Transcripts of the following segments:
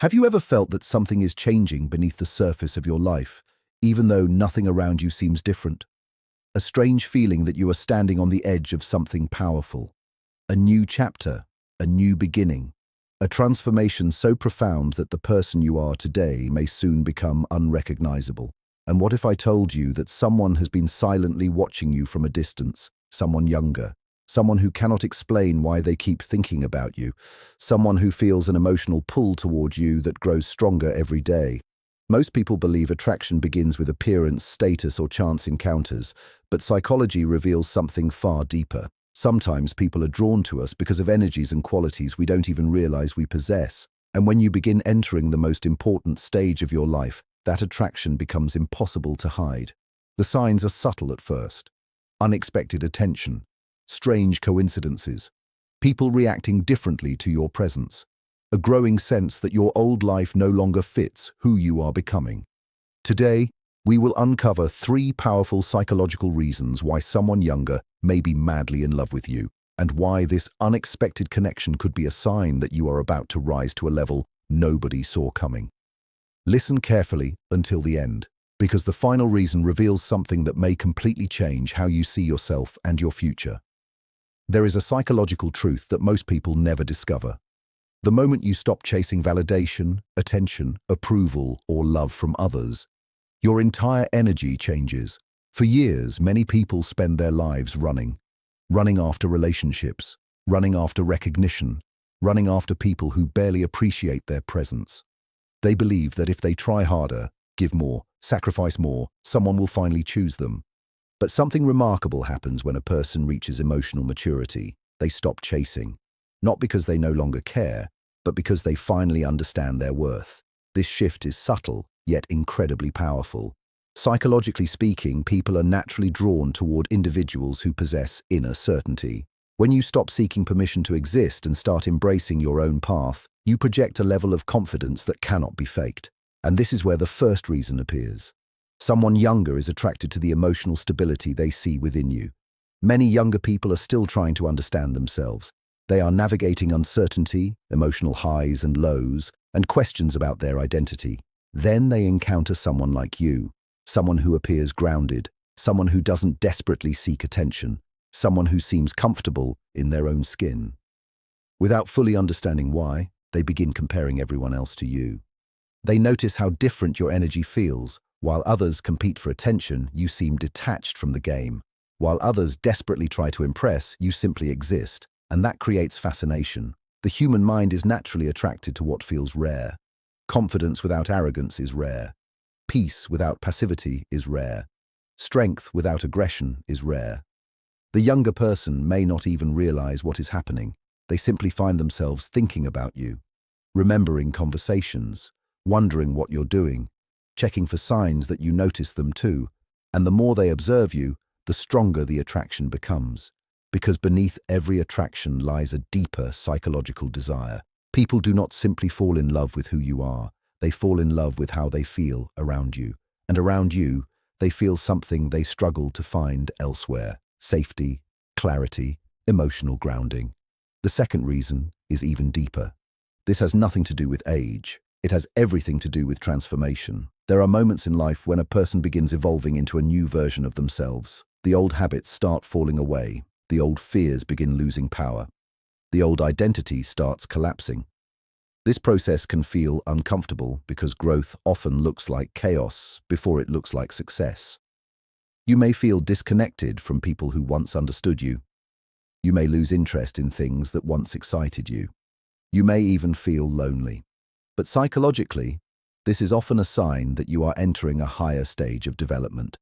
Have you ever felt that something is changing beneath the surface of your life, even though nothing around you seems different? A strange feeling that you are standing on the edge of something powerful. A new chapter, a new beginning, a transformation so profound that the person you are today may soon become unrecognizable. And what if I told you that someone has been silently watching you from a distance, someone younger, someone who cannot explain why they keep thinking about you, someone who feels an emotional pull toward you that grows stronger every day? Most people believe attraction begins with appearance, status, or chance encounters, but psychology reveals something far deeper. Sometimes people are drawn to us because of energies and qualities we don't even realize we possess. And when you begin entering the most important stage of your life, that attraction becomes impossible to hide. The signs are subtle at first. Unexpected attention, strange coincidences, people reacting differently to your presence, a growing sense that your old life no longer fits who you are becoming. Today, we will uncover 3 powerful psychological reasons why someone younger may be madly in love with you, and why this unexpected connection could be a sign that you are about to rise to a level nobody saw coming. Listen carefully until the end, because the final reason reveals something that may completely change how you see yourself and your future. There is a psychological truth that most people never discover. The moment you stop chasing validation, attention, approval, or love from others, your entire energy changes. For years, many people spend their lives running after relationships, running after recognition, running after people who barely appreciate their presence. They believe that if they try harder, give more, sacrifice more, someone will finally choose them. But something remarkable happens when a person reaches emotional maturity. They stop chasing, not because they no longer care, but because they finally understand their worth. This shift is subtle, yet incredibly powerful. Psychologically speaking, people are naturally drawn toward individuals who possess inner certainty. When you stop seeking permission to exist and start embracing your own path, you project a level of confidence that cannot be faked. And this is where the first reason appears. Someone younger is attracted to the emotional stability they see within you. Many younger people are still trying to understand themselves. They are navigating uncertainty, emotional highs and lows, and questions about their identity. Then they encounter someone like you, someone who appears grounded, someone who doesn't desperately seek attention, someone who seems comfortable in their own skin. Without fully understanding why, they begin comparing everyone else to you. They notice how different your energy feels. While others compete for attention, you seem detached from the game. While others desperately try to impress, you simply exist. And that creates fascination. The human mind is naturally attracted to what feels rare. Confidence without arrogance is rare. Peace without passivity is rare. Strength without aggression is rare. The younger person may not even realize what is happening. They simply find themselves thinking about you, remembering conversations, wondering what you're doing, checking for signs that you notice them too. And the more they observe you, the stronger the attraction becomes. Because beneath every attraction lies a deeper psychological desire. People do not simply fall in love with who you are. They fall in love with how they feel around you. And around you, they feel something they struggle to find elsewhere. Safety, clarity, emotional grounding. The second reason is even deeper. This has nothing to do with age. It has everything to do with transformation. There are moments in life when a person begins evolving into a new version of themselves. The old habits start falling away. The old fears begin losing power. The old identity starts collapsing. This process can feel uncomfortable because growth often looks like chaos before it looks like success. You may feel disconnected from people who once understood you. You may lose interest in things that once excited you. You may even feel lonely. But psychologically, this is often a sign that you are entering a higher stage of development.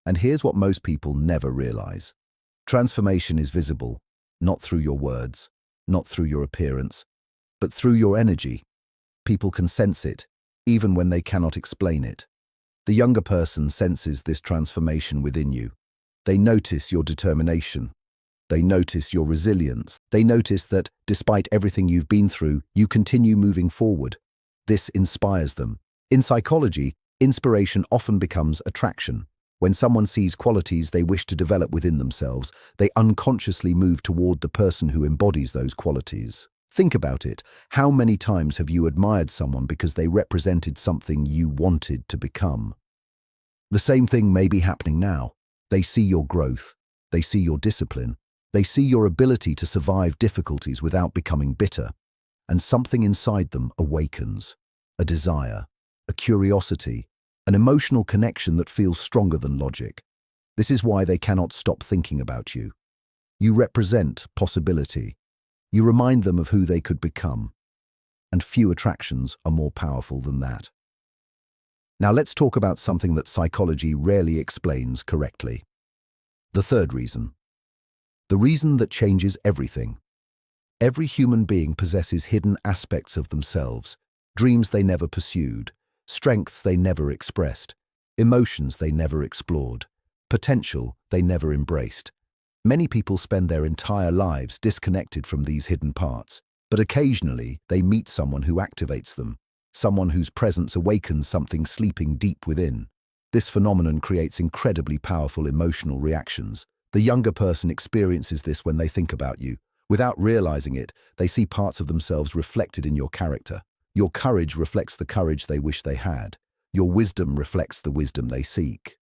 And here's what most people never realize. Transformation is visible, not through your words, not through your appearance, but through your energy. People can sense it, even when they cannot explain it. The younger person senses this transformation within you. They notice your determination. They notice your resilience. They notice that, despite everything you've been through, you continue moving forward. This inspires them. In psychology, inspiration often becomes attraction. When someone sees qualities they wish to develop within themselves, they unconsciously move toward the person who embodies those qualities. Think about it. How many times have you admired someone because they represented something you wanted to become? The same thing may be happening now. They see your growth. They see your discipline. They see your ability to survive difficulties without becoming bitter. And something inside them awakens. A desire, a curiosity, an emotional connection that feels stronger than logic. This is why they cannot stop thinking about you. You represent possibility. You remind them of who they could become. And few attractions are more powerful than that. Now let's talk about something that psychology rarely explains correctly. The third reason. The reason that changes everything. Every human being possesses hidden aspects of themselves, dreams they never pursued, strengths they never expressed, emotions they never explored, potential they never embraced. Many people spend their entire lives disconnected from these hidden parts, but occasionally they meet someone who activates them, someone whose presence awakens something sleeping deep within. This phenomenon creates incredibly powerful emotional reactions. The younger person experiences this when they think about you. Without realizing it, they see parts of themselves reflected in your character. Your courage reflects the courage they wish they had. Your wisdom reflects the wisdom they seek.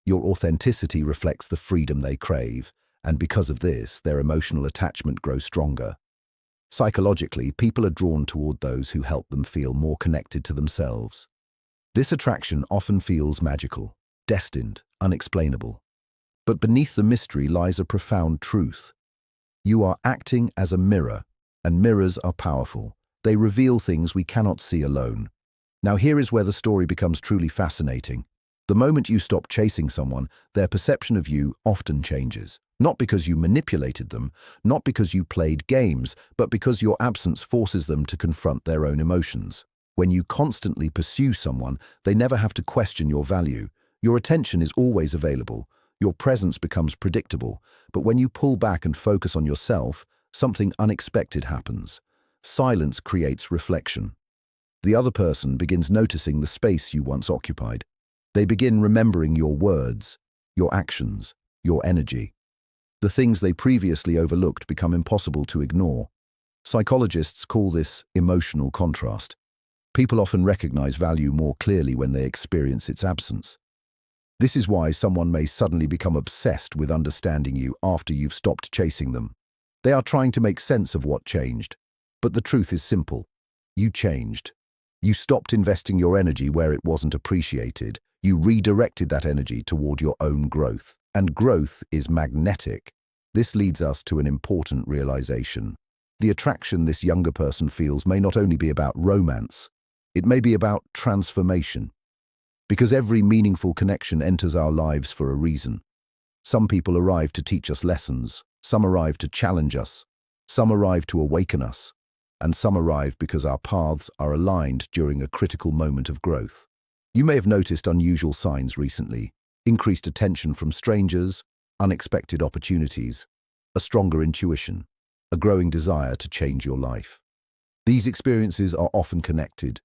Your authenticity reflects the freedom they crave, and because of this, their emotional attachment grows stronger. Psychologically, people are drawn toward those who help them feel more connected to themselves. This attraction often feels magical, destined, unexplainable. But beneath the mystery lies a profound truth. You are acting as a mirror, and mirrors are powerful. They reveal things we cannot see alone. Now here is where the story becomes truly fascinating. The moment you stop chasing someone, their perception of you often changes. Not because you manipulated them, not because you played games, but because your absence forces them to confront their own emotions. When you constantly pursue someone, they never have to question your value. Your attention is always available. Your presence becomes predictable, but when you pull back and focus on yourself, something unexpected happens. Silence creates reflection. The other person begins noticing the space you once occupied. They begin remembering your words, your actions, your energy. The things they previously overlooked become impossible to ignore. Psychologists call this emotional contrast. People often recognize value more clearly when they experience its absence. This is why someone may suddenly become obsessed with understanding you after you've stopped chasing them. They are trying to make sense of what changed. But the truth is simple. You changed. You stopped investing your energy where it wasn't appreciated. You redirected that energy toward your own growth. And growth is magnetic. This leads us to an important realization. The attraction this younger person feels may not only be about romance, it may be about transformation. Because every meaningful connection enters our lives for a reason. Some people arrive to teach us lessons, some arrive to challenge us, some arrive to awaken us, and some arrive because our paths are aligned during a critical moment of growth. You may have noticed unusual signs recently: increased attention from strangers, unexpected opportunities, a stronger intuition, a growing desire to change your life. These experiences are often connected.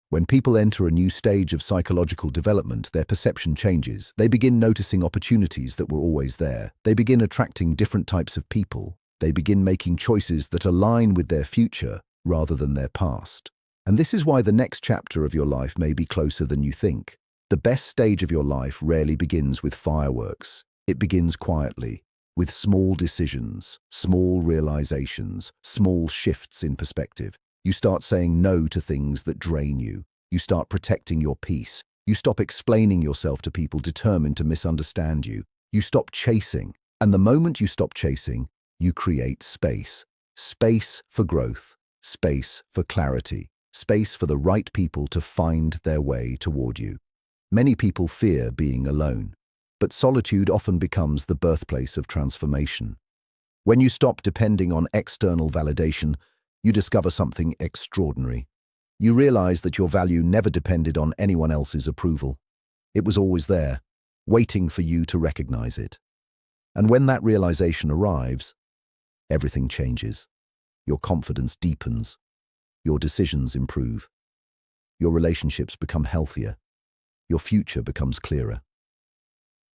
When people enter a new stage of psychological development, their perception changes. They begin noticing opportunities that were always there. They begin attracting different types of people. They begin making choices that align with their future rather than their past. And this is why the next chapter of your life may be closer than you think. The best stage of your life rarely begins with fireworks. It begins quietly, with small decisions, small realizations, small shifts in perspective. You start saying no to things that drain you. You start protecting your peace. You stop explaining yourself to people determined to misunderstand you. You stop chasing. And the moment you stop chasing, you create space. Space for growth. Space for clarity. Space for the right people to find their way toward you. Many people fear being alone, but solitude often becomes the birthplace of transformation. When you stop depending on external validation, you discover something extraordinary. You realize that your value never depended on anyone else's approval. It was always there, waiting for you to recognize it. And when that realization arrives, everything changes. Your confidence deepens. Your decisions improve. Your relationships become healthier. Your future becomes clearer.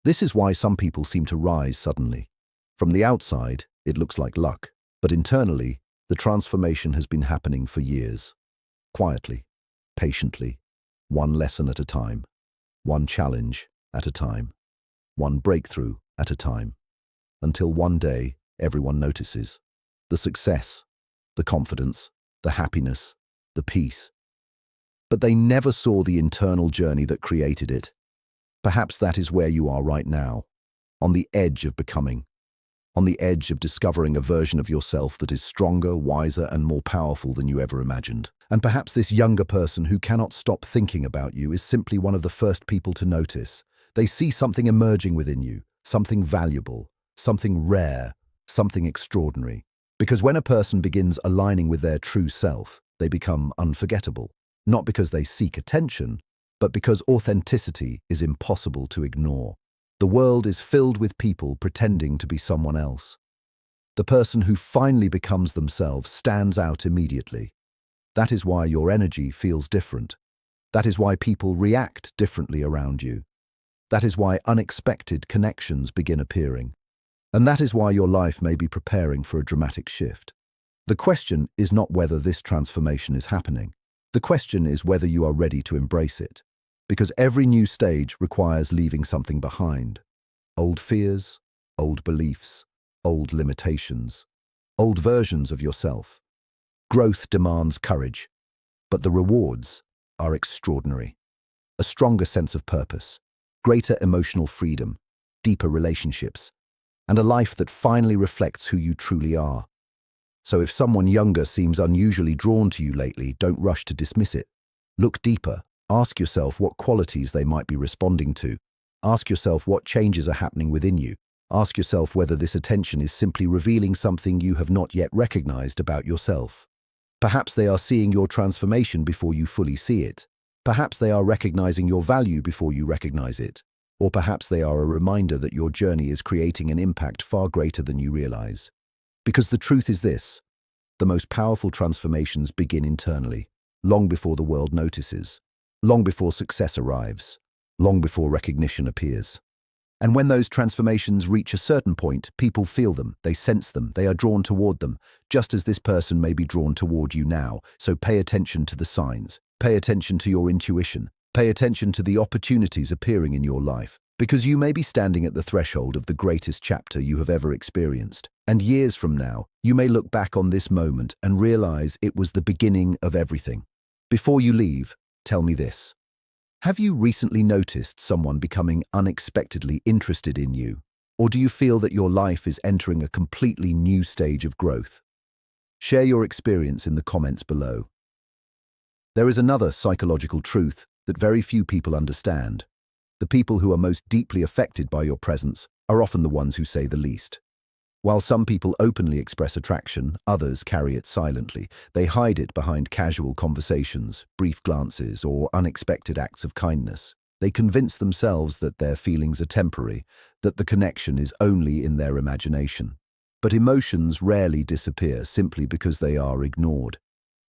This is why some people seem to rise suddenly. From the outside, it looks like luck, but internally, The transformation has been happening for years, quietly, patiently, one lesson at a time, one challenge at a time, one breakthrough at a time, until one day everyone notices. The success, the confidence, the happiness, the peace. But they never saw the internal journey that created it. Perhaps that is where you are right now, on the edge of becoming, on the edge of discovering a version of yourself that is stronger, wiser, and more powerful than you ever imagined. And perhaps this younger person who cannot stop thinking about you is simply one of the first people to notice. They see something emerging within you, something valuable, something rare, something extraordinary. Because when a person begins aligning with their true self, they become unforgettable. Not because they seek attention, but because authenticity is impossible to ignore. The world is filled with people pretending to be someone else. The person who finally becomes themselves stands out immediately. That is why your energy feels different. That is why people react differently around you. That is why unexpected connections begin appearing. And that is why your life may be preparing for a dramatic shift. The question is not whether this transformation is happening. The question is whether you are ready to embrace it. Because every new stage requires leaving something behind. Old fears, old beliefs, old limitations, old versions of yourself. Growth demands courage, but the rewards are extraordinary. A stronger sense of purpose, greater emotional freedom, deeper relationships, and a life that finally reflects who you truly are. So if someone younger seems unusually drawn to you lately, don't rush to dismiss it. Look deeper. Ask yourself what qualities they might be responding to. Ask yourself what changes are happening within you. Ask yourself whether this attention is simply revealing something you have not yet recognized about yourself. Perhaps they are seeing your transformation before you fully see it. Perhaps they are recognizing your value before you recognize it. Or perhaps they are a reminder that your journey is creating an impact far greater than you realize. Because the truth is this: the most powerful transformations begin internally, long before the world notices. Long before success arrives, long before recognition appears. And when those transformations reach a certain point, people feel them, they sense them, they are drawn toward them, just as this person may be drawn toward you now. So pay attention to the signs, pay attention to your intuition, pay attention to the opportunities appearing in your life, because you may be standing at the threshold of the greatest chapter you have ever experienced. And years from now, you may look back on this moment and realize it was the beginning of everything. Before you leave, tell me this. Have you recently noticed someone becoming unexpectedly interested in you? Or do you feel that your life is entering a completely new stage of growth? Share your experience in the comments below. There is another psychological truth that very few people understand. The people who are most deeply affected by your presence are often the ones who say the least. While some people openly express attraction, others carry it silently. They hide it behind casual conversations, brief glances, or unexpected acts of kindness. They convince themselves that their feelings are temporary, that the connection is only in their imagination. But emotions rarely disappear simply because they are ignored.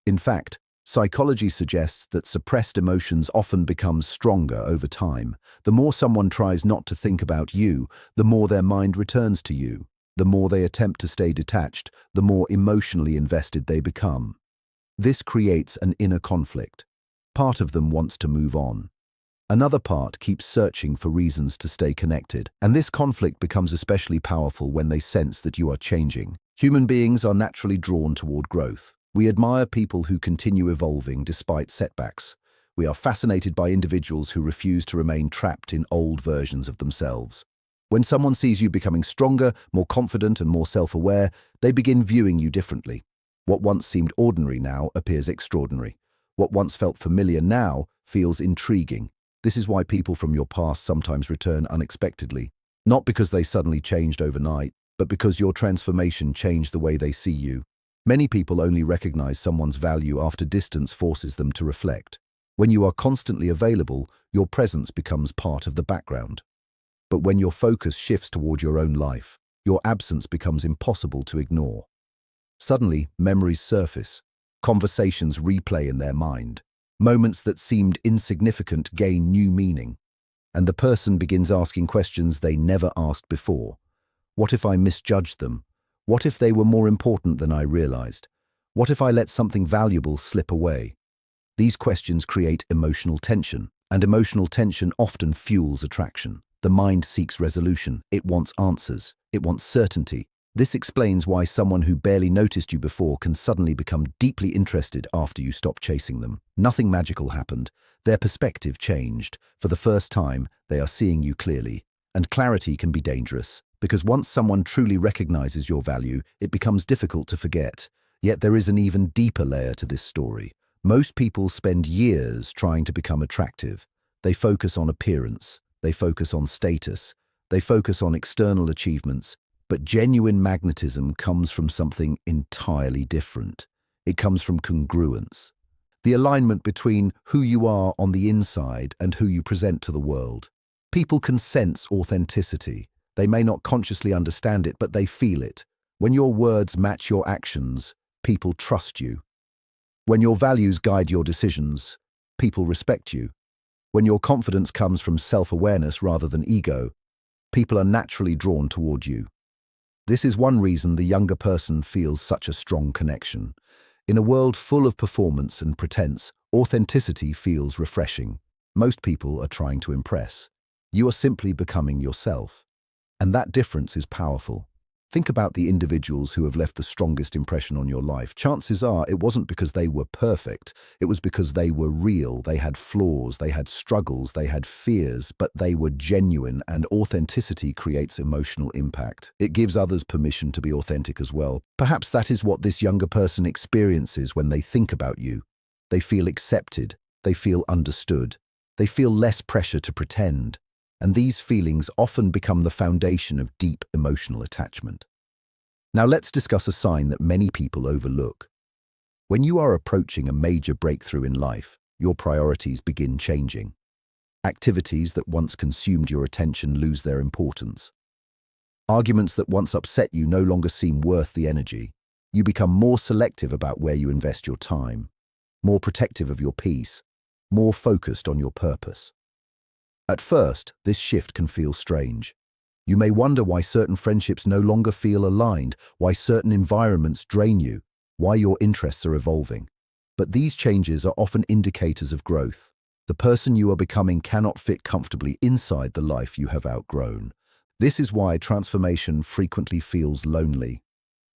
In fact, psychology suggests that suppressed emotions often become stronger over time. The more someone tries not to think about you, the more their mind returns to you. The more they attempt to stay detached, the more emotionally invested they become. This creates an inner conflict. Part of them wants to move on. Another part keeps searching for reasons to stay connected, and this conflict becomes especially powerful when they sense that you are changing. Human beings are naturally drawn toward growth. We admire people who continue evolving despite setbacks. We are fascinated by individuals who refuse to remain trapped in old versions of themselves. When someone sees you becoming stronger, more confident, and more self-aware, they begin viewing you differently. What once seemed ordinary now appears extraordinary. What once felt familiar now feels intriguing. This is why people from your past sometimes return unexpectedly. Not because they suddenly changed overnight, but because your transformation changed the way they see you. Many people only recognize someone's value after distance forces them to reflect. When you are constantly available, your presence becomes part of the background. But when your focus shifts toward your own life, your absence becomes impossible to ignore. Suddenly, memories surface. Conversations replay in their mind. Moments that seemed insignificant gain new meaning. And the person begins asking questions they never asked before. What if I misjudged them? What if they were more important than I realized? What if I let something valuable slip away? These questions create emotional tension, and emotional tension often fuels attraction. The mind seeks resolution. It wants answers. It wants certainty. This explains why someone who barely noticed you before can suddenly become deeply interested after you stop chasing them. Nothing magical happened. Their perspective changed. For the first time, they are seeing you clearly. And clarity can be dangerous, because once someone truly recognizes your value, it becomes difficult to forget. Yet there is an even deeper layer to this story. Most people spend years trying to become attractive. They focus on appearance. They focus on status. They focus on external achievements. But genuine magnetism comes from something entirely different. It comes from congruence. The alignment between who you are on the inside and who you present to the world. People can sense authenticity. They may not consciously understand it, but they feel it. When your words match your actions, people trust you. When your values guide your decisions, people respect you. When your confidence comes from self-awareness rather than ego, people are naturally drawn toward you. This is one reason the younger person feels such a strong connection. In a world full of performance and pretense, authenticity feels refreshing. Most people are trying to impress. You are simply becoming yourself. And that difference is powerful. Think about the individuals who have left the strongest impression on your life. Chances are it wasn't because they were perfect. It was because they were real. They had flaws, they had struggles, they had fears, but they were genuine, and authenticity creates emotional impact. It gives others permission to be authentic as well. Perhaps that is what this younger person experiences when they think about you. They feel accepted. They feel understood. They feel less pressure to pretend. And these feelings often become the foundation of deep emotional attachment. Now let's discuss a sign that many people overlook. When you are approaching a major breakthrough in life, your priorities begin changing. Activities that once consumed your attention lose their importance. Arguments that once upset you no longer seem worth the energy. You become more selective about where you invest your time, more protective of your peace, more focused on your purpose. At first, this shift can feel strange. You may wonder why certain friendships no longer feel aligned, why certain environments drain you, why your interests are evolving. But these changes are often indicators of growth. The person you are becoming cannot fit comfortably inside the life you have outgrown. This is why transformation frequently feels lonely.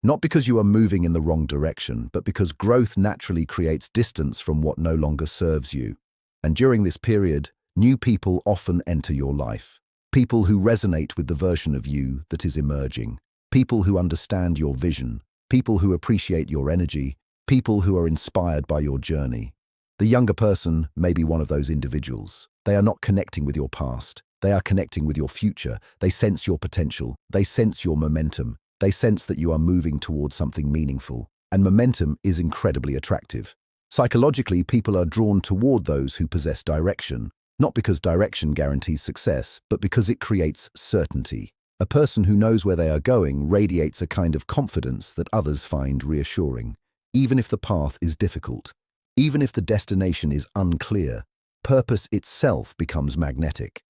Not because you are moving in the wrong direction, but because growth naturally creates distance from what no longer serves you. And during this period, new people often enter your life. People who resonate with the version of you that is emerging. People who understand your vision. People who appreciate your energy. People who are inspired by your journey. The younger person may be one of those individuals. They are not connecting with your past. They are connecting with your future. They sense your potential. They sense your momentum. They sense that you are moving towards something meaningful. And momentum is incredibly attractive. Psychologically, people are drawn toward those who possess direction. Not because direction guarantees success, but because it creates certainty. A person who knows where they are going radiates a kind of confidence that others find reassuring. Even if the path is difficult, even if the destination is unclear, purpose itself becomes magnetic.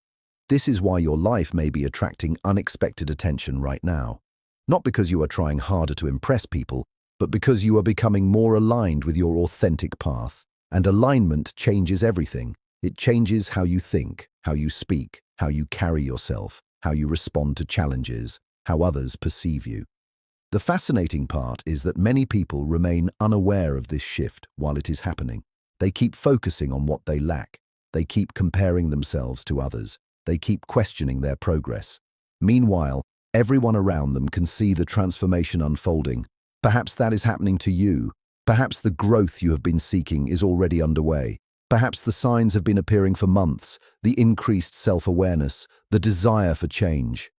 This is why your life may be attracting unexpected attention right now. Not because you are trying harder to impress people, but because you are becoming more aligned with your authentic path. And alignment changes everything. It changes how you think, how you speak, how you carry yourself, how you respond to challenges, how others perceive you. The fascinating part is that many people remain unaware of this shift while it is happening. They keep focusing on what they lack. They keep comparing themselves to others. They keep questioning their progress. Meanwhile, everyone around them can see the transformation unfolding. Perhaps that is happening to you. Perhaps the growth you have been seeking is already underway. Perhaps the signs have been appearing for months, the increased self-awareness, the desire for change.